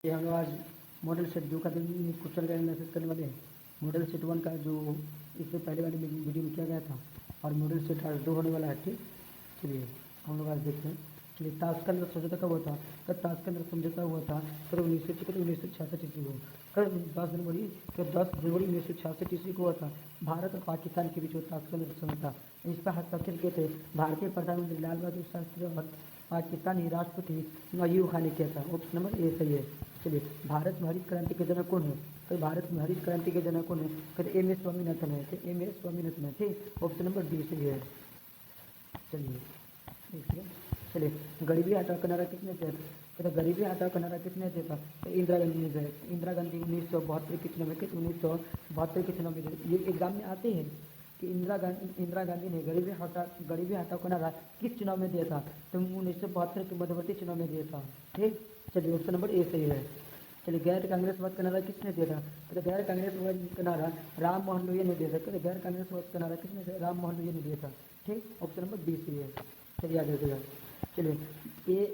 ये हम लोग आज मॉडल सेट जो का दिन क्वेश्चन का एनालिसिस करने वाले हैं। मॉडल सेट 1 का जो इससे पहले वाले वीडियो में किया गया था और मॉडल सेट आज 2 होने वाला है। ठीक, चलिए हम लोग आज देखते हैं। चलिए ताशकंद समझौता कब हुआ था? कब ताशकंद समझौता हुआ था? कब 1966 ईस्वी को। कब 10 जनवरी 1966 ईस्वी को हुआ था। भारत और पाकिस्तान के बीच हुआ ताशकंद समझौता। इस पर हस्ताक्षर किए थे भारतीय प्रधानमंत्री लाल बहादुर शास्त्री और पाकिस्तानी राष्ट्रपति अयूब खान ने किया था। ऑप्शन नंबर ए सही है। चलिए भारत में हरित क्रांति के जनक कौन है? तो भारत में हरित क्रांति के जनक कौन है? कहते एम एस स्वामीनाथन है। तो एम एस स्वामीनाथन है। ठीक, ऑप्शन नंबर डी सही है। चलिए देखिए, चलिए गरीबी हटाओ का नारा किसने दिया था? कहते गरीबी हटाओ का नारा किसने दिया था? तो इंदिरा गांधी ने दिया। इंदिरा गांधी 1972 के चुनाव में 1972 के चुनाव में ये एग्जाम में आते हैं कि इंदिरा गांधी ने गरीबी हटाओ का नारा किस चुनाव में दिया था? तो 1972 के मध्यवर्ती चुनाव में दिया था। ठीक, चलिए ऑप्शन नंबर ए सही है। चलिए गैर कांग्रेसवाद का नारा किसने दिया था? तो गैर कांग्रेसवाद का नारा राम मोहन लोहिया ने दिया था। कहते गैर कांग्रेसवाद का नारा किसने दिया? राम मोहन लोहिया ने दिया था। ठीक, ऑप्शन नंबर बी सही है। चलिए आगे देखिएगा। चलिए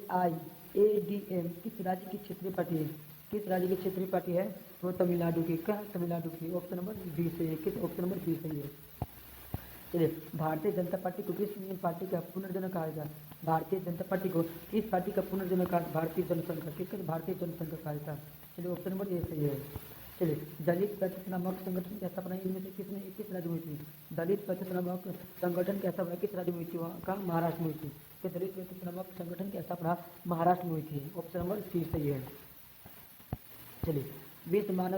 AIADM किस राज्य की क्षेत्रीय पार्टी है? किस राज्य की क्षेत्रीय पार्टी है? तो तमिलनाडु की। क्या? तमिलनाडु की। ऑप्शन नंबर बी सही है। किस? ऑप्शन नंबर बी सही है। चलिए भारतीय जनता पार्टी को किस पार्टी का पुनर्जनक कहा जाता है? भारतीय जनता पार्टी को किस पार्टी का पुनर्जनक कहा? भारतीय जनसंघ का। किसका? भारतीय जनसंघ का कहा जाता है। चलिए ऑप्शन नंबर ए सही है। चलिए दलित प्रतिष्ठ नामक संगठन की स्थापना इनमें से किस राज्य में हुई थी? दलित प्रतिष्ठ नामक संगठन की स्थापना किस राज्य में हुई थी? वहाँ का महाराष्ट्र में हुई थी। कि दलित प्रतिष्ठ नामक संगठन की स्थापना महाराष्ट्र में हुई थी। ऑप्शन नंबर सी सही है। चलिए विश्व मानव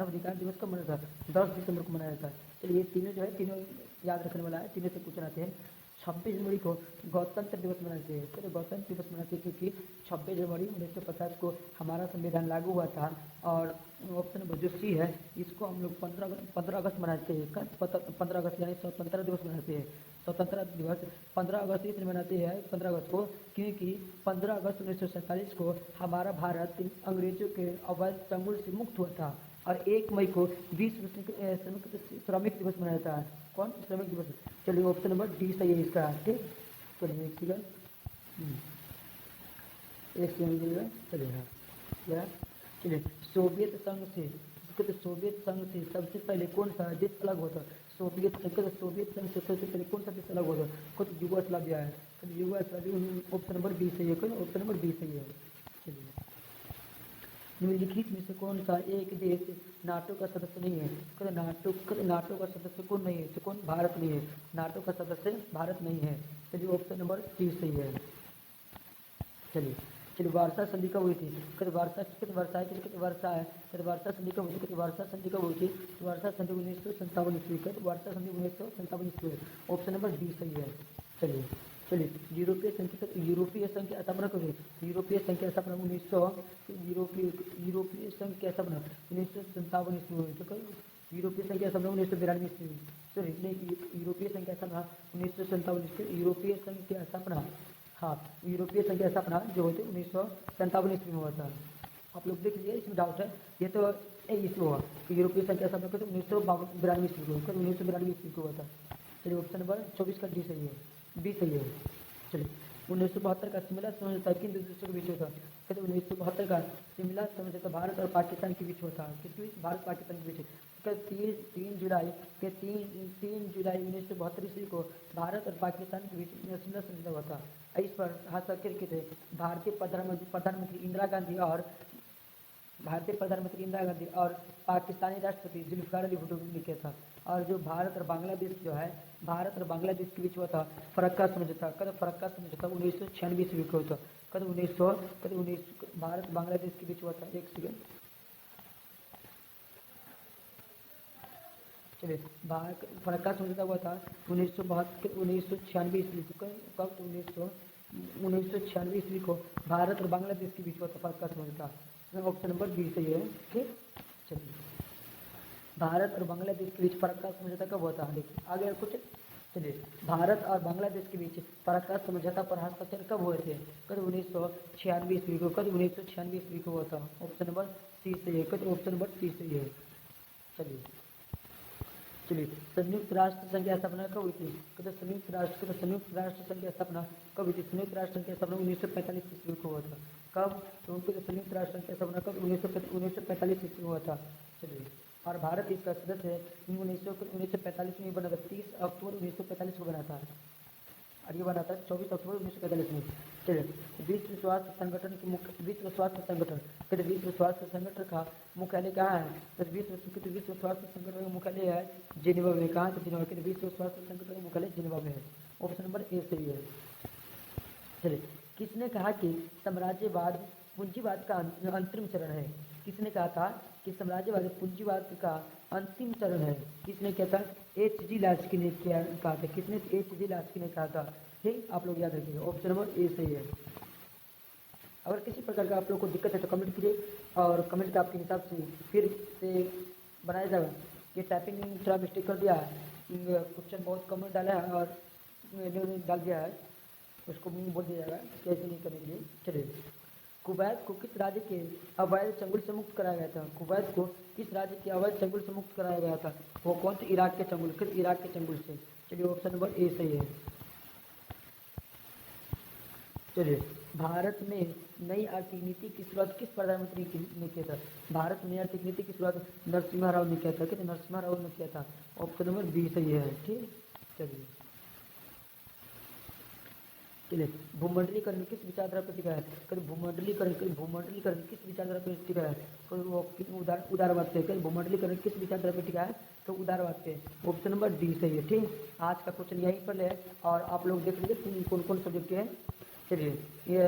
अधिकार दिवस कब मनाया जाता है? 10 दिसंबर को मनाया जाता है। चलिए ये तीनों जो है तीनों याद रखने वाला है, तीनों से पूछ रहे हैं। 26 जनवरी को गणतंत्र दिवस मनाते हैं। तो गणतंत्र दिवस मनाते हैं क्योंकि 26 जनवरी 1950 को हमारा संविधान लागू हुआ था। और ऑप्शन नंबर जो सी है इसको हम लोग 15 अगस्त मनाते हैं। 15 अगस्त यानी स्वतंत्रता दिवस मनाते हैं। स्वतंत्रता दिवस 15 अगस्त इसलिए मनाते हैं 15 अगस्त को क्योंकि 15 अगस्त 1947 को हमारा भारत अंग्रेजों के अवैध चंगुल से मुक्त हुआ था। और 1 मई को विश्व श्रमिक दिवस मनाया जाता है। कौन? श्रमिक दिवस। चलिए ऑप्शन नंबर डी सही है इसका। ठीक, चलिए ठीक है। एक सेकंड चलिए हाँ क्या? चलिए सोवियत संघ से सबसे पहले कौन सा देश अलग हुआ था? सोवियत संघ से सबसे पहले कौन सा देश अलग हुआ था? खुद युगोस्लाविया है। युगोस्लाविया। ऑप्शन नंबर बी सही है। ऑप्शन नंबर बी सही है। चलिए निम्नलिखित में से कौन सा एक देश नाटो का सदस्य नहीं है? नाटो का सदस्य कौन नहीं है? तो कौन? भारत नहीं है। नाटो का सदस्य भारत नहीं है। चलिए ऑप्शन नंबर सी सही है। चलिए वार्षा संधि कब हुई थी? वार्षा संधि कब हुई थी? वार्षा संधि कब हुई थी? वार्षा संधि 1957 ईस्वी का। वार्षा संधि 1957 ईस्वी। ऑप्शन नंबर डी सही है। चलिए यूरोपीय संघ की स्थापना कब हुई? यूरोपीय संघ की स्थापना 1957 ईस्वी में हुई। तो यूरोपीय संघ की स्थापना 1992 ईस्वी में। सॉरी नहीं, यूरोपीय संघ की स्थापना 1957 ईस्वी। यूरोपीय संघ की स्थापना, हाँ यूरोपीय संघ की स्थापना जो हुई थी 1957 ईस्वी में हुआ था। आप लोग देख लीजिए, इसमें डाउट है। ये तो ईस्वी हुआ कि यूरोपीय संघ की स्थापना करते 1992 ईस्वी को। 1992 ईस्वी को हुआ था। चलिए ऑप्शन नंबर 24 का डी सही है। बी सही है। चलिए 1972 का शिमला समझौता किन दो देशों के बीच हुआ था? कहते 1972 का शिमला समझौता भारत और पाकिस्तान के बीच हुआ था। किसके बीच? भारत पाकिस्तान के बीच। 3 जुलाई 1972 ईस्वी को भारत और पाकिस्तान के बीच शिमला समझौता हुआ था। इस पर हस्ताक्षर किए थे भारतीय प्रधानमंत्री इंदिरा गांधी और पाकिस्तानी राष्ट्रपति जुल्फिकार अली भुट्टो ने किया था। और जो भारत और बांग्लादेश के बीच हुआ था फरक्का समझौता। फरक्का समझौता 1996 ईस्वी को हुआ था। भारत बांग्लादेश के बीच हुआ था। एक सेकेंड, चलिए फरक्का समझौता हुआ था 1996 ईस्वी को। कब? 1996 ईस्वी को भारत और बांग्लादेश के बीच हुआ था फरक्का समझौता। ऑप्शन नंबर बी सही है। ठीक, चलिए भारत और बांग्लादेश के बीच फरक्का समझौता कब हुआ था? देखिए आगे कुछ। चलिए भारत और बांग्लादेश के बीच फरक्का समझौता पर हस्ताक्षर कब हुए थे? 1996 ईस्वी को। 1996 ईस्वी को हुआ था। ऑप्शन नंबर सी सही है। ऑप्शन नंबर सी सही है। चलिए संयुक्त राष्ट्र संघ की स्थापना कब हुई थी? संयुक्त राष्ट्र संघ की स्थापना कब हुई थी? संयुक्त राष्ट्र संघ की स्थापना 1945 ईस्वी को हुआ था। कब? तो उनके जो संयुक्त राष्ट्र संघ कैसा बना कब? 1945 ईस्वी में हुआ था। चलिए, और भारत इसका सदस्य है 1945 में बना था, 30 अक्टूबर 1945 को बना था, और ये बना था 24 अक्टूबर 1945 में। चलिए, विश्व स्वास्थ्य संगठन की मुख्य विश्व स्वास्थ्य संगठन कहते विश्व स्वास्थ्य संगठन का मुख्यालय कहाँ है? तो विश्व स्वास्थ्य संगठन का मुख्यालय है जिनेवा में। कहाँ? तो जिनेवा के विश्व स्वास्थ्य संगठन का मुख्यालय जिनेवा में है। ऑप्शन नंबर ए सही है। चलिए, किसने कहा कि साम्राज्यवाद पूंजीवाद का अंतिम चरण है? किसने कहा था कि साम्राज्यवाद पूंजीवाद का अंतिम चरण है? किसने कहा था? H.G. लास्की ने कहा था। किसने? H.G. लास्की ने कहा था। ठीक, आप लोग याद रखिएगा, ऑप्शन नंबर ए सही है। अगर किसी प्रकार का आप लोग को दिक्कत है तो कमेंट कीजिए, और कमेंट का आपके हिसाब से फिर से बनाया जाएगा। ये टाइपिंग थोड़ा मिस्टेक कर दिया है, क्वेश्चन बहुत कम डाला है और मैंने डाल दिया है, उसको बोल दिया जाएगा कैसे नहीं करेंगे। चलिए, कुवैत को किस राज्य के अवैध चंगुल से मुक्त कराया गया था? कुवैत को किस राज्य के अवैध चंगुल से मुक्त कराया गया था? वो कौन थे? इराक के चंगुल। किस? इराक के चंगुल से। चलिए, ऑप्शन नंबर ए सही है। चलिए, भारत में नई आर्थिक नीति की शुरुआत किस प्रधानमंत्री ने किया था? भारत में नई आर्थिक नीति की शुरुआत नरसिम्हा राव ने किया था। किस? नरसिम्हा राव ने किया था। ऑप्शन नंबर बी सही है। ठीक, चलिए। चलिए, भूमंडलीकरण किस विचारधारा पर टिका है? कभी भूमंडलीकरण किस विचारधारा पर टिका है? तो वो उदारवाद पे। कभी भूमंडलीकरण किस विचारधारा पर टिका है? तो उदारवाद पे। ऑप्शन नंबर डी सही है। ठीक, आज का क्वेश्चन यहीं पर है, और आप लोग देख लीजिए कौन कौन सब्जेक्ट के हैं। चलिए, ये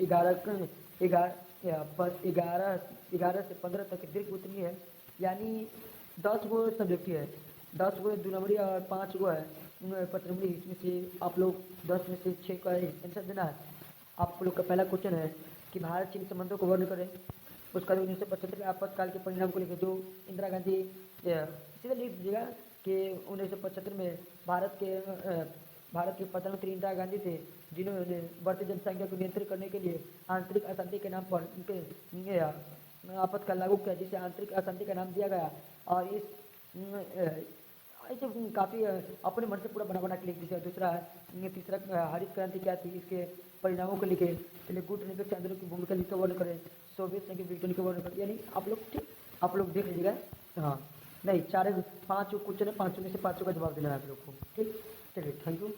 11 से 15 तक दीर्घ उत्तरीय है, यानी 10 गो सब्जेक्ट है। 10 गो 2 नंबरी और 5 गो है 5 नंबरी। इसमें से आप लोग 10 में से 6 का आंसर देना है। आप लोग का पहला क्वेश्चन है कि भारत चीन संबंधों को वर्ण करें। उसका 1975 के आपातकाल के परिणाम को लेकर जो इंदिरा गांधी सीधे लिख दीजिएगा कि 1975 में भारत के प्रधानमंत्री इंदिरा गांधी थे, जिन्होंने बढ़ती जनसंख्या को नियंत्रित करने के लिए आंतरिक अशांति के नाम पर उनके आपातकाल लागू किया, जिसे आंतरिक अशांति का नाम दिया गया। और इस ऐसे काफ़ी अपने मन से पूरा बना बना के लिख दीजिए। दूसरा है, तीसरा हरित क्रांति क्या थी, इसके परिणामों को लिखे। पहले गुटनिरपेक्ष आंदोलन की भूमिका लिखकर वर्ण करें। सोवियत संघ की ब्रिटेन के वर्ण करें। यानी आप लोग ठीक, आप लोग देख लीजिएगा। हाँ, नहीं, 5 क्वेश्चन है, 5 में से 5 का जवाब देना है आप लोग को। ठीक, चलिए, थैंक यू।